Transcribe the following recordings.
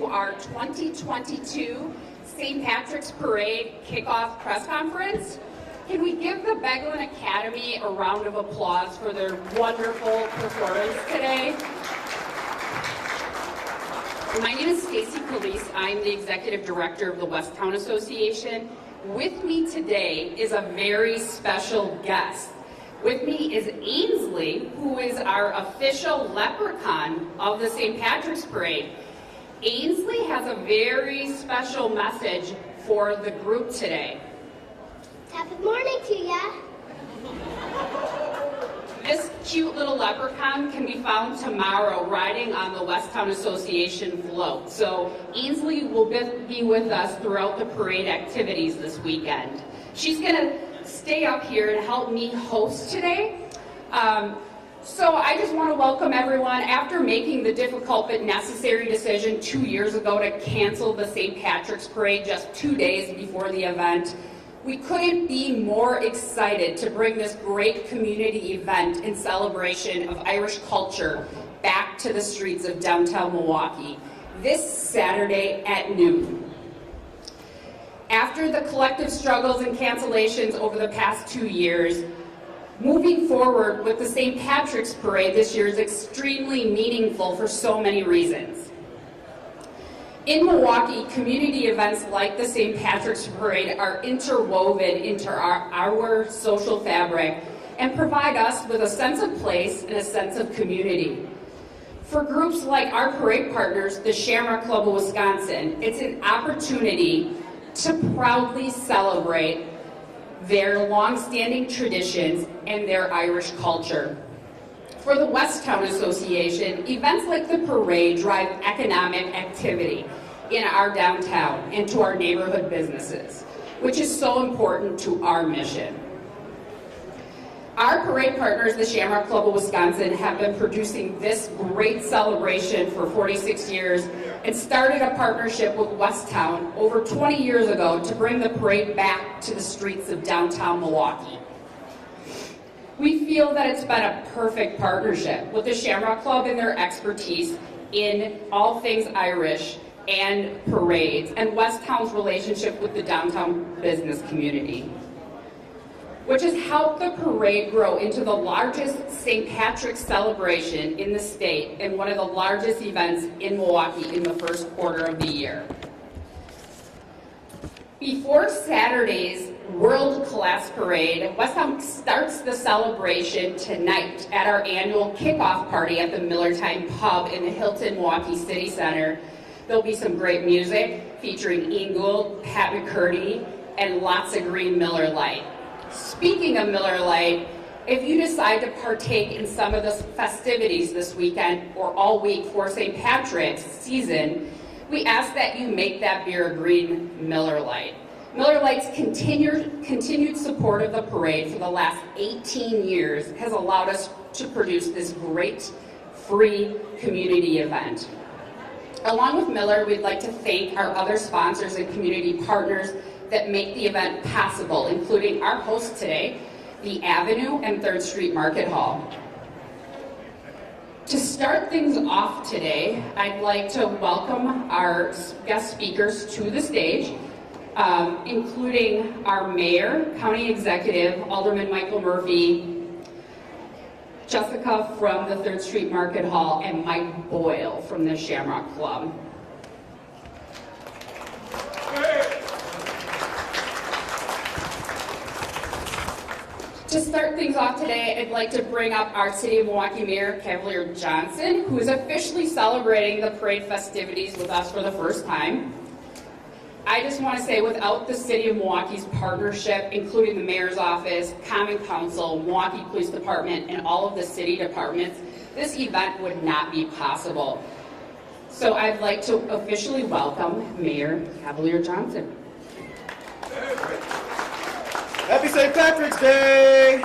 to our 2022 St. Patrick's Parade kickoff press conference. Can we give the Beglin Academy a round of applause for their wonderful performance today? My name is Stacy Calise. I'm the Executive Director of the Westtown Association. With me today is a very special guest. With me is Ainsley, who is our official leprechaun of the St. Patrick's Parade. Ainsley has a very special message for the group today. Good morning to ya. This cute little leprechaun can be found tomorrow riding on the Westtown Association float. So Ainsley will be with us throughout the parade activities this weekend. She's going to stay up here and help me host today. So I just want to welcome everyone. After making the difficult but necessary decision 2 years ago to cancel the St. Patrick's Parade just 2 days before the event, we couldn't be more excited to bring this great community event in celebration of Irish culture back to the streets of downtown Milwaukee this Saturday at noon. After the collective struggles and cancellations over the past 2 years, moving forward with the St. Patrick's Parade this year is extremely meaningful for so many reasons. In Milwaukee, community events like the St. Patrick's Parade are interwoven into our social fabric and provide us with a sense of place and a sense of community. For groups like our parade partners, the Shamrock Club of Wisconsin, it's an opportunity to proudly celebrate their long-standing traditions and their Irish culture. For the Westtown Association, events like the parade drive economic activity in our downtown and to our neighborhood businesses, which is so important to our mission. Our parade partners, the Shamrock Club of Wisconsin, have been producing this great celebration for 46 years and started a partnership with Westtown over 20 years ago to bring the parade back to the streets of downtown Milwaukee. We feel that it's been a perfect partnership with the Shamrock Club and their expertise in all things Irish and parades, and Westtown's relationship with the downtown business community, which has helped the parade grow into the largest St. Patrick's celebration in the state and one of the largest events in Milwaukee in the first quarter of the year. Before Saturday's world-class parade, Westtown starts the celebration tonight at our annual kickoff party at the Millertime Pub in the Hilton Milwaukee City Center. There'll be some great music featuring Ian Gould, Pat McCurdy, and lots of green Miller Lite. Speaking of Miller Lite, if you decide to partake in some of the festivities this weekend or all week for St. Patrick's season, we ask that you make that beer a green Miller Lite. Miller Lite's continued support of the parade for the last 18 years has allowed us to produce this great free community event. Along with Miller, we'd like to thank our other sponsors and community partners that make the event possible, including our host today, the Avenue and 3rd Street Market Hall. To start things off today, I'd like to welcome our guest speakers to the stage, including our Mayor, County Executive, Alderman Michael Murphy, Jessica from the 3rd Street Market Hall, and Mike Boyle from the Shamrock Club. To start things off today, I'd like to bring up our City of Milwaukee Mayor, Cavalier Johnson, who is officially celebrating the parade festivities with us for the first time. I just want to say, without the City of Milwaukee's partnership, including the Mayor's Office, Common Council, Milwaukee Police Department, and all of the city departments, this event would not be possible. So I'd like to officially welcome Mayor Cavalier Johnson. Happy St. Patrick's Day!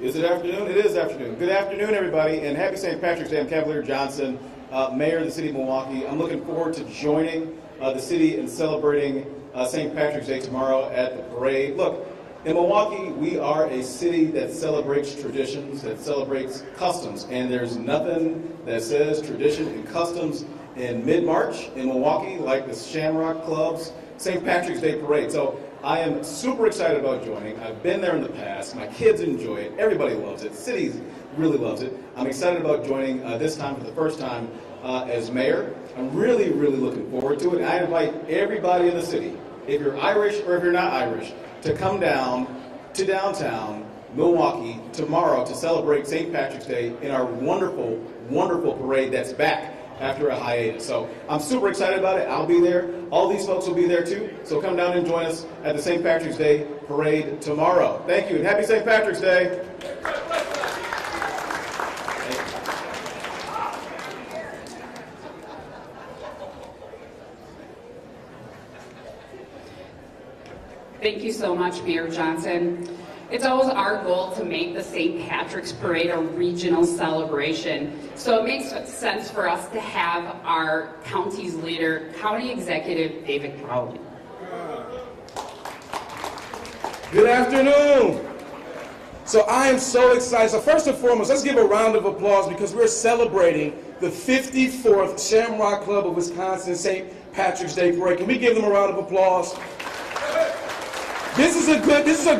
Is it afternoon? It is afternoon. Good afternoon, everybody, and happy St. Patrick's Day. I'm Cavalier Johnson, Mayor of the City of Milwaukee. I'm looking forward to joining the city in celebrating St. Patrick's Day tomorrow at the parade. Look, In Milwaukee, we are a city that celebrates traditions, that celebrates customs, and there's nothing that says tradition and customs in mid-March in Milwaukee like the Shamrock Club's St. Patrick's Day Parade. So I am super excited about joining. I've been there in the past. My kids enjoy it. Everybody loves it. The city really loves it. I'm excited about joining this time for the first time as mayor. I'm really, really looking forward to it. And I invite everybody in the city, if you're Irish or if you're not Irish, to come down to downtown Milwaukee tomorrow to celebrate St. Patrick's Day in our wonderful, wonderful parade that's back after a hiatus. So I'm super excited about it. I'll be there. All these folks will be there too. So come down and join us at the St. Patrick's Day parade tomorrow. Thank you and happy St. Patrick's Day. Thank you so much, Mayor Johnson. It's always our goal to make the St. Patrick's Parade a regional celebration. So it makes sense for us to have our county's leader, County Executive David Crowley. Good afternoon. So I am so excited. So first and foremost, let's give a round of applause because we're celebrating the 54th Shamrock Club of Wisconsin St. Patrick's Day Parade. Can we give them a round of applause? This is a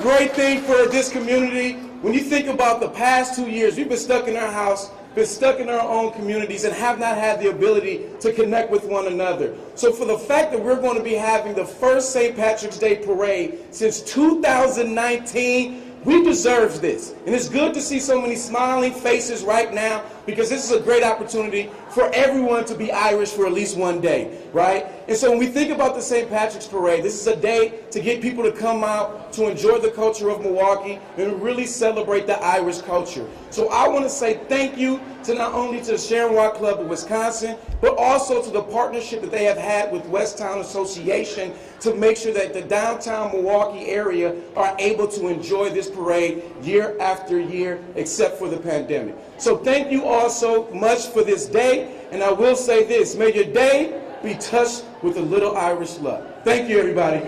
great thing for this community. When you think about the past 2 years, we've been stuck in our house, been stuck in our own communities, and have not had the ability to connect with one another. So for the fact that we're going to be having the first St. Patrick's Day Parade since 2019, we deserve this. And it's good to see so many smiling faces right now because this is a great opportunity for everyone to be Irish for at least one day, right? And so when we think about the St. Patrick's Parade, this is a day to get people to come out to enjoy the culture of Milwaukee and really celebrate the Irish culture. So I want to say thank you to not only to the Shamrock Club of Wisconsin, but also to the partnership that they have had with Westtown Association to make sure that the downtown Milwaukee area are able to enjoy this parade year after year, except for the pandemic. So thank you all so much for this day, and I will say this, may your day be touched with a little Irish love. Thank you, everybody.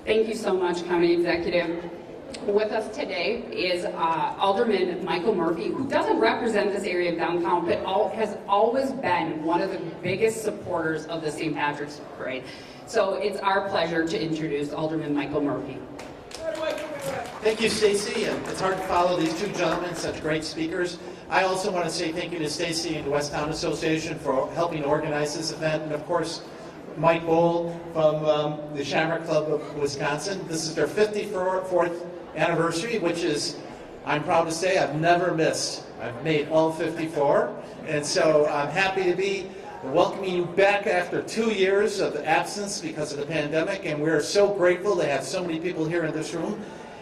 Thank you so much, County Executive. With us today is Alderman Michael Murphy, who doesn't represent this area of downtown, but has always been one of the biggest supporters of the St. Patrick's Parade. So it's our pleasure to introduce Alderman Michael Murphy. Thank you, Stacy. It's hard to follow these two gentlemen, such great speakers. I also want to say thank you to Stacy and the Westtown Association for helping organize this event, and of course, Mike Bowl from the Shamrock Club of Wisconsin. This is their 54th anniversary, which is, I'm proud to say, I've never missed. I've made all 54, and so I'm happy to be welcoming you back after 2 years of absence because of the pandemic, and we're so grateful to have so many people here in this room,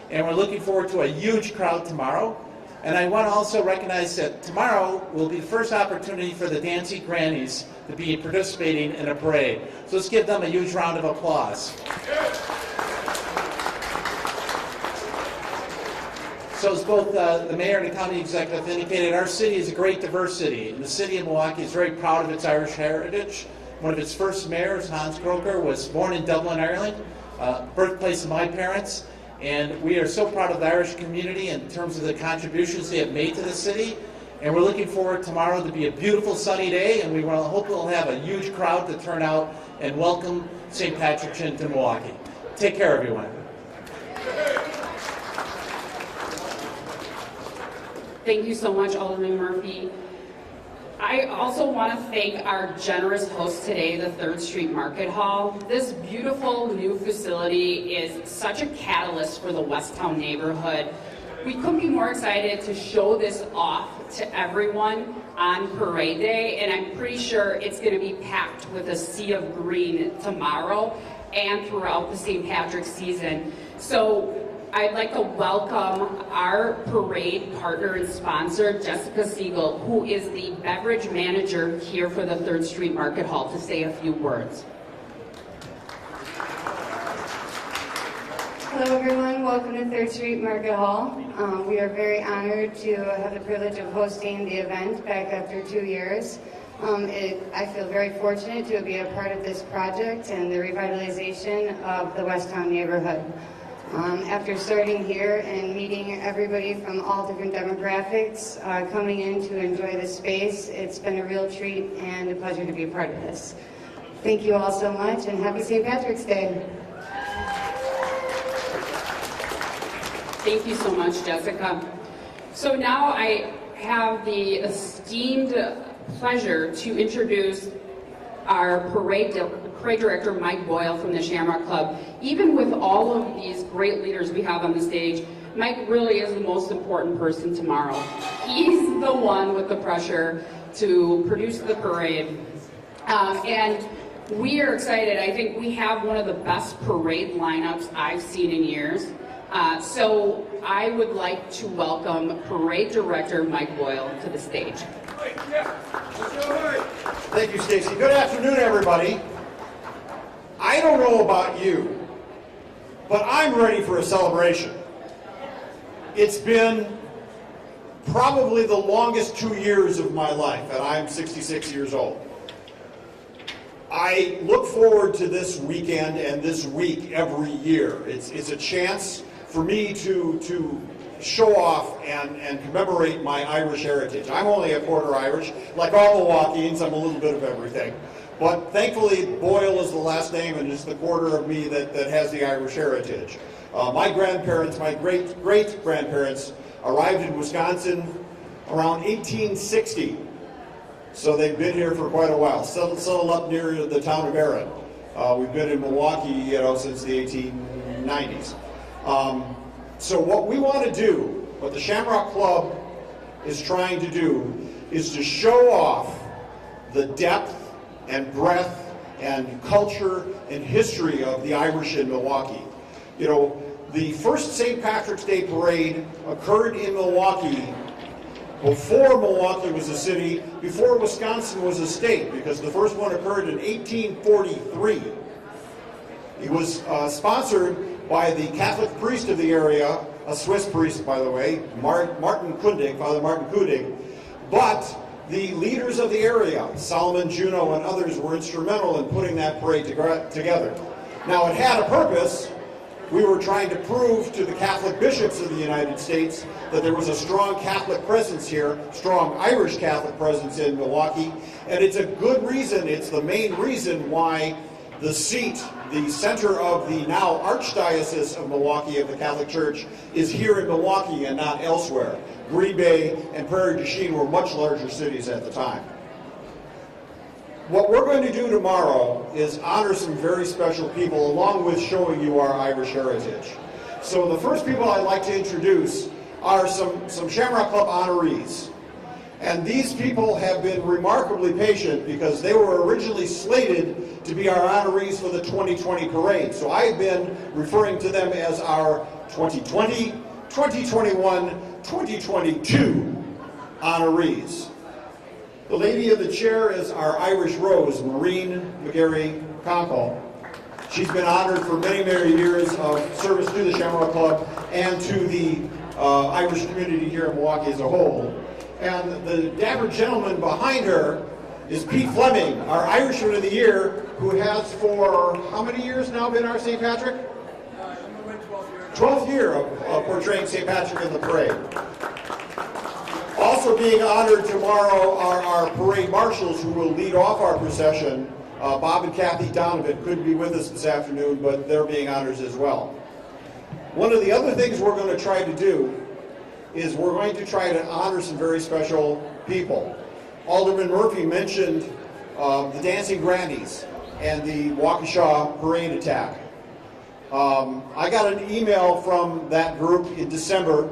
and we're looking forward to a huge crowd tomorrow. And I want to also recognize that tomorrow will be the first opportunity for the Dancy Grannies to be participating in a parade. So let's give them a huge round of applause. So as both the mayor and the county executive indicated, our city is a great diverse city. And the city of Milwaukee is very proud of its Irish heritage. One of its first mayors, Hans Croker, was born in Dublin, Ireland, birthplace of my parents. And we are so proud of the Irish community in terms of the contributions they have made to the city. And we're looking forward tomorrow to be a beautiful sunny day, and we hope we'll have a huge crowd to turn out and welcome St. Patrick's Day to Milwaukee. Take care, everyone. Thank you so much, Alderman Murphy. I also want to thank our generous host today, the 3rd Street Market Hall. This beautiful new facility is such a catalyst for the Westtown neighborhood. We couldn't be more excited to show this off to everyone on Parade Day, and I'm pretty sure it's going to be packed with a sea of green tomorrow and throughout the St. Patrick's season. So I'd like to welcome our parade partner and sponsor, Jessica Siegel, who is the beverage manager here for the 3rd Street Market Hall, to say a few words. Hello everyone, welcome to 3rd Street Market Hall. We are very honored to have the privilege of hosting the event back after 2 years. I feel very fortunate to be a part of this project and the revitalization of the Westtown neighborhood. After starting here and meeting everybody from all different demographics coming in to enjoy the space, it's been a real treat and a pleasure to be a part of this. Thank you all so much and happy St. Patrick's Day. Thank you so much, Jessica. So now I have the esteemed pleasure to introduce our parade director, Mike Boyle from the Shamrock Club. Even with all of these great leaders we have on the stage, Mike really is the most important person tomorrow. He's the one with the pressure to produce the parade. And we are excited. I think we have one of the best parade lineups I've seen in years. So I would like to welcome Parade Director Mike Boyle to the stage. Thank you, Stacy. Good afternoon, everybody. I don't know about you, but I'm ready for a celebration. It's been probably the longest 2 years of my life, and I'm 66 years old. I look forward to this weekend and this week every year. It's a chance for me to show off and commemorate my Irish heritage. I'm only a quarter Irish. Like all Milwaukeeans, I'm a little bit of everything. But thankfully, Boyle is the last name, and it's the quarter of me that has the Irish heritage. My grandparents, my great-great-grandparents, arrived in Wisconsin around 1860. So they've been here for quite a while. Settled up near the town of Erin. We've been in Milwaukee, since the 1890s. So what we want to do, what the Shamrock Club is trying to do, is to show off the depth and breadth and culture and history of the Irish in Milwaukee. The first St. Patrick's Day parade occurred in Milwaukee before Milwaukee was a city, before Wisconsin was a state, because the first one occurred in 1843. It was sponsored by the Catholic priest of the area, a Swiss priest, by the way, Father Martin Kudig, but the leaders of the area, Solomon Juneau and others, were instrumental in putting that parade together. Now, it had a purpose. We were trying to prove to the Catholic bishops of the United States that there was a strong Catholic presence here, strong Irish Catholic presence in Milwaukee, and it's a good reason, it's the main reason why the seat, the center of the now Archdiocese of Milwaukee of the Catholic Church, is here in Milwaukee and not elsewhere. Green Bay and Prairie du Chien were much larger cities at the time. What we're going to do tomorrow is honor some very special people along with showing you our Irish heritage. So the first people I'd like to introduce are some Shamrock Club honorees. And these people have been remarkably patient because they were originally slated to be our honorees for the 2020 parade. So I've been referring to them as our 2020, 2021, 2022 honorees. The lady of the chair is our Irish Rose, Maureen McGarry Conkle. She's been honored for many, many years of service to the Shamrock Club and to the Irish community here in Milwaukee as a whole. And the dapper gentleman behind her is Pete Fleming, our Irishman of the Year, who has for how many years now been our St. Patrick? 12th year of portraying St. Patrick in the parade. Also being honored tomorrow are our parade marshals who will lead off our procession. Bob and Kathy Donovan couldn't be with us this afternoon, but they're being honored as well. One of the other things we're going to try to do is we're going to try to honor some very special people. Alderman Murphy mentioned the Dancing Grannies and the Waukesha parade attack. I got an email from that group in December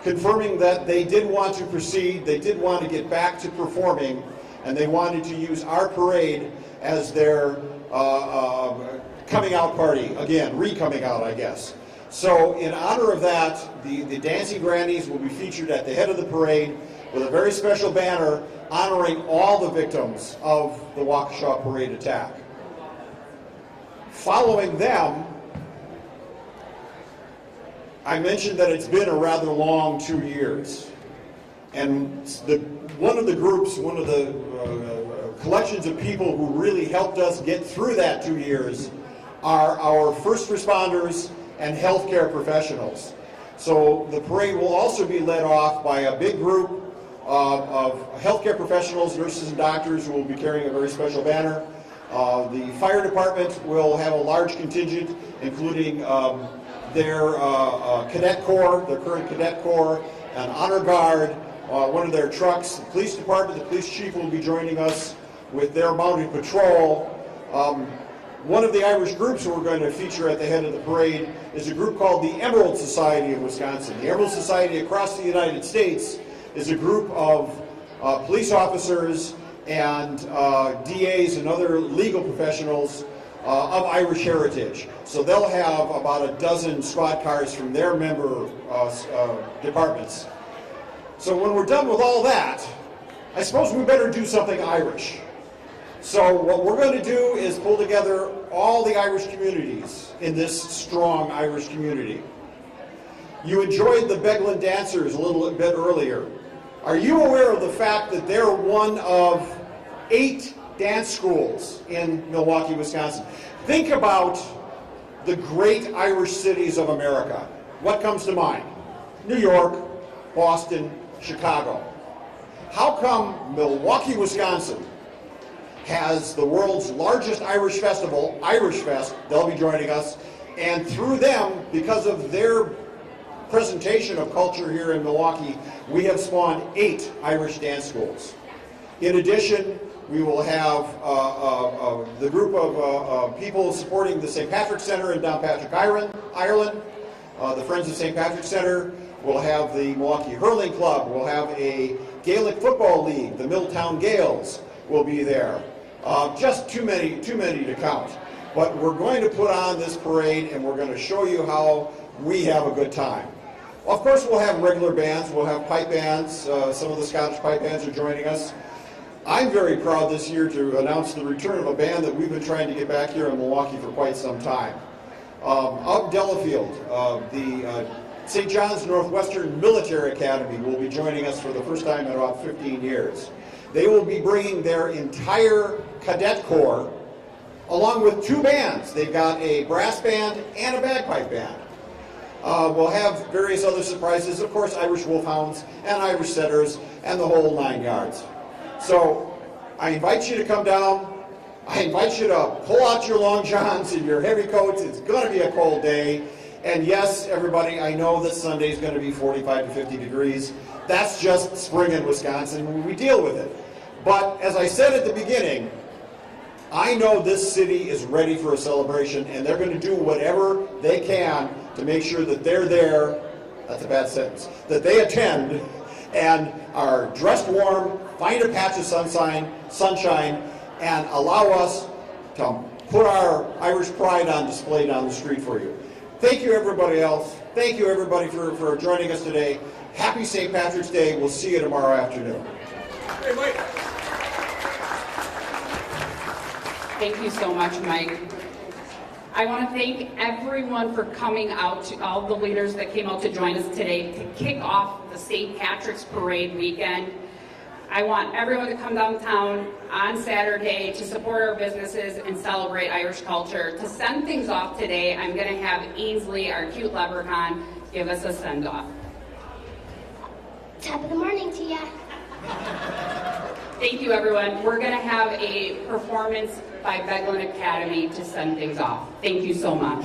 confirming that they did want to proceed, they did want to get back to performing, and they wanted to use our parade as their coming out party, again, re-coming out, I guess. So in honor of that, the Dancing Grannies will be featured at the head of the parade with a very special banner honoring all the victims of the Waukesha parade attack. Following them I mentioned that it's been a rather long 2 years. And one of the groups, one of the collections of people who really helped us get through that 2 years are our first responders and healthcare professionals. So the parade will also be led off by a big group of healthcare professionals, nurses and doctors who will be carrying a very special banner. The fire department will have a large contingent, including their cadet corps, their current cadet corps, an honor guard, one of their trucks. The police department, the police chief will be joining us with their mounted patrol. One of the Irish groups we're going to feature at the head of the parade is a group called the Emerald Society of Wisconsin. The Emerald Society across the United States is a group of police officers and DAs and other legal professionals of Irish heritage. So they'll have about a dozen squad cars from their member departments. So when we're done with all that, I suppose we better do something Irish. So what we're going to do is pull together all the Irish communities in this strong Irish community. You enjoyed the Beglin dancers a little bit earlier. Are you aware of the fact that they're one of 8 dance schools in Milwaukee, Wisconsin? Think about the great Irish cities of America. What comes to mind? New York, Boston, Chicago. How come Milwaukee, Wisconsin has the world's largest Irish festival, Irish Fest? They'll be joining us. And through them, because of their presentation of culture here in Milwaukee, we have spawned 8 Irish dance schools. In addition, we will have the group of people supporting the St. Patrick's Center in Downpatrick, Ireland. The Friends of St. Patrick's Center. We'll have the Milwaukee Hurling Club. We'll have a Gaelic Football League. The Milltown Gales will be there. Just too many to count. But we're going to put on this parade and we're going to show you how we have a good time. Of course, we'll have regular bands. We'll have pipe bands. Some of the Scottish pipe bands are joining us. I'm very proud this year to announce the return of a band that we've been trying to get back here in Milwaukee for quite some time. Up Delafield, the St. John's Northwestern Military Academy will be joining us for the first time in about 15 years. They will be bringing their entire cadet corps along with 2 bands. They've got a brass band and a bagpipe band. We'll have various other surprises, of course, Irish wolfhounds and Irish setters and the whole 9 yards. So I invite you to come down. I invite you to pull out your long johns and your heavy coats. It's going to be a cold day. And yes, everybody, I know that Sunday is going to be 45 to 50 degrees. That's just spring in Wisconsin. We deal with it. But as I said at the beginning, I know this city is ready for a celebration, and they're going to do whatever they can to make sure that they're there, that's a bad sentence, that they attend and are dressed warm, find a patch of sunshine, and allow us to put our Irish pride on display down the street for you. Thank you, everybody else. Thank you, everybody, for joining us today. Happy St. Patrick's Day. We'll see you tomorrow afternoon. Hey, Mike. Thank you so much, Mike. I want to thank everyone for coming out, to all the leaders that came out to join us today to kick off the St. Patrick's Parade weekend. I want everyone to come downtown on Saturday to support our businesses and celebrate Irish culture. To send things off today, I'm going to have Ainsley, our cute leprechaun, give us a send-off. Top of the morning to ya. Thank you, everyone. We're going to have a performance by Beglin Academy to send things off. Thank you so much.